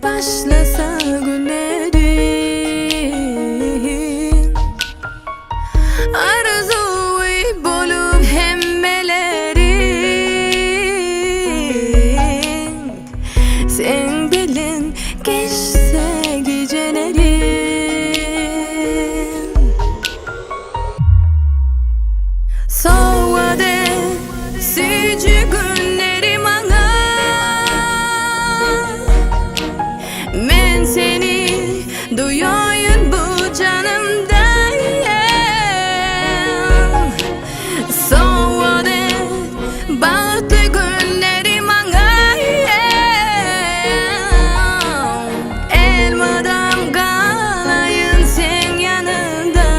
başlasa günlerin arzu bolup hemmelerin sen bilin geçse gecelerin soğudu sıcı günlerim ana men seni duyuyorum bu canımda soğudu bahtı günlerim ana elmadan kalayım sen yanında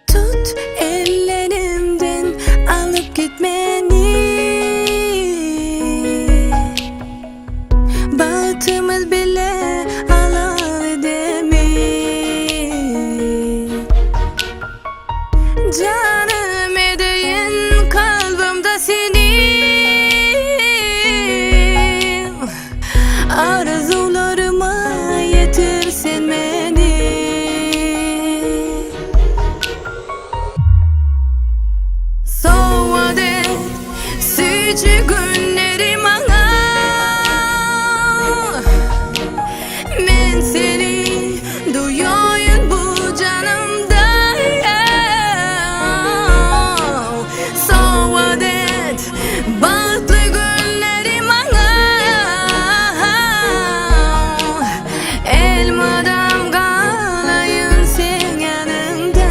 Tut ellerimden alıp gitmeni bahtımız bile aladı mi canım edeyim kalbimde seni arzularıma yetirsin beni soğudu sıcı günlerim ana men seni duyuyorum bu canımda soğudu bahtlı günlerim ana elmadan kalayım sen yanımda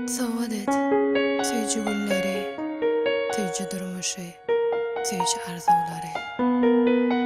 Soğudu sıcı günleri, sıcı durmuşu, sıcı arzuları